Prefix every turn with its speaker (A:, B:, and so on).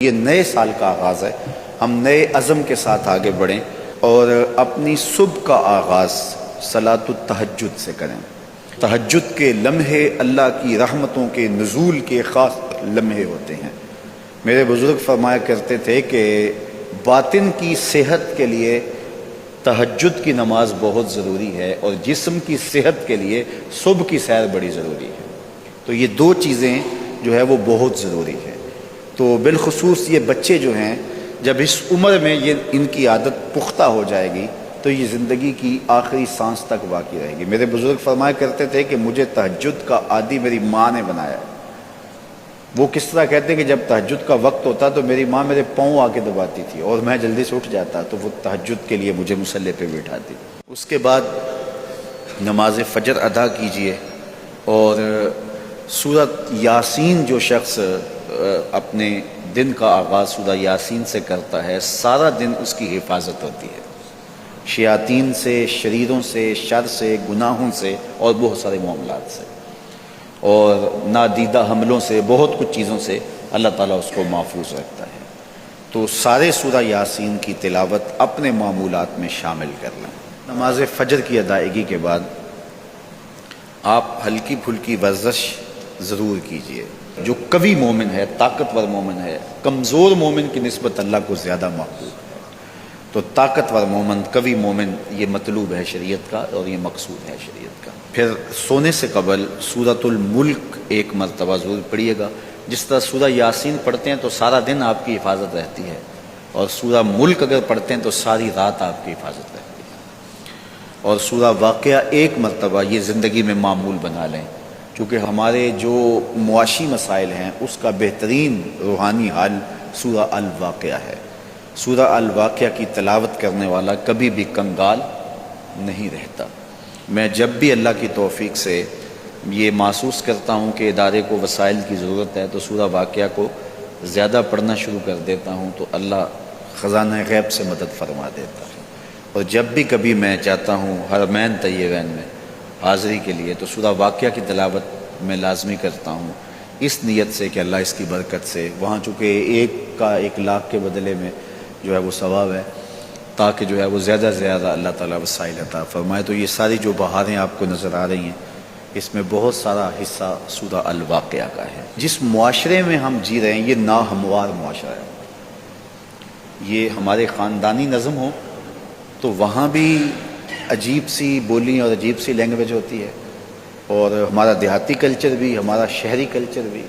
A: یہ نئے سال کا آغاز ہے، ہم نئے عزم کے ساتھ آگے بڑھیں اور اپنی صبح کا آغاز صلاۃ التہجد سے کریں۔ تہجد کے لمحے اللہ کی رحمتوں کے نزول کے خاص لمحے ہوتے ہیں۔ میرے بزرگ فرمایا کرتے تھے کہ باطن کی صحت کے لیے تہجد کی نماز بہت ضروری ہے اور جسم کی صحت کے لیے صبح کی سیر بڑی ضروری ہے۔ تو یہ دو چیزیں جو ہے وہ بہت ضروری ہے۔ تو بالخصوص یہ بچے جو ہیں، جب اس عمر میں ان کی عادت پختہ ہو جائے گی تو یہ زندگی کی آخری سانس تک باقی رہے گی۔ میرے بزرگ فرمایا کرتے تھے کہ مجھے تہجد کا عادی میری ماں نے بنایا ہے۔ وہ کس طرح کہتے ہیں کہ جب تہجد کا وقت ہوتا تو میری ماں میرے پاؤں آ کے دباتی تھی اور میں جلدی سے اٹھ جاتا تو وہ تہجد کے لیے مجھے مصلی پہ بٹھاتی۔ اس کے بعد نماز فجر ادا کیجئے اور سورۃ یاسین جو شخص اپنے دن کا آغاز سورہ یاسین سے کرتا ہے، سارا دن اس کی حفاظت ہوتی ہے، شیاطین سے، شریروں سے، شر سے، گناہوں سے اور بہت سارے معاملات سے اور نادیدہ حملوں سے، بہت کچھ چیزوں سے اللہ تعالیٰ اس کو محفوظ رکھتا ہے۔ تو سارے سورہ یاسین کی تلاوت اپنے معمولات میں شامل کر لیں۔ نماز فجر کی ادائیگی کے بعد آپ ہلکی پھلکی ورزش ضرور کیجئے۔ جو قوی مومن ہے، طاقتور مومن ہے، کمزور مومن کی نسبت اللہ کو زیادہ محبوب ہے۔ تو طاقتور مومن، قوی مومن، یہ مطلوب ہے شریعت کا اور یہ مقصود ہے شریعت کا۔ پھر سونے سے قبل سورۃ الملک ایک مرتبہ ضرور پڑھیے گا۔ جس طرح سورہ یاسین پڑھتے ہیں تو سارا دن آپ کی حفاظت رہتی ہے، اور سورہ ملک اگر پڑھتے ہیں تو ساری رات آپ کی حفاظت رہتی ہے۔ اور سورہ واقعہ ایک مرتبہ یہ زندگی میں معمول بنا لیں، کیونکہ ہمارے جو معاشی مسائل ہیں اس کا بہترین روحانی حل سورہ الواقعہ ہے۔ سورہ الواقعہ کی تلاوت کرنے والا کبھی بھی کنگال نہیں رہتا۔ میں جب بھی اللہ کی توفیق سے یہ محسوس کرتا ہوں کہ ادارے کو وسائل کی ضرورت ہے تو سورہ واقعہ کو زیادہ پڑھنا شروع کر دیتا ہوں، تو اللہ خزانہ غیب سے مدد فرما دیتا ہے۔ اور جب بھی کبھی میں چاہتا ہوں حرمین طیبین میں حاضری کے لیے تو سورہ واقعہ کی تلاوت میں لازمی کرتا ہوں، اس نیت سے کہ اللہ اس کی برکت سے، وہاں چونکہ 1,00,000 کے بدلے میں جو ہے وہ ثواب ہے، تاکہ جو ہے وہ زیادہ سے زیادہ اللہ تعالیٰ وسائل عطا فرمائے۔ تو یہ ساری جو بہاریں آپ کو نظر آ رہی ہیں، اس میں بہت سارا حصہ سورہ الواقعہ کا ہے۔ جس معاشرے میں ہم جی رہے ہیں یہ ناہموار معاشرہ ہے۔ یہ ہمارے خاندانی نظم ہو تو وہاں بھی عجیب سی بولی اور عجیب سی لینگویج ہوتی ہے، اور ہمارا دیہاتی کلچر بھی، ہمارا شہری کلچر بھی،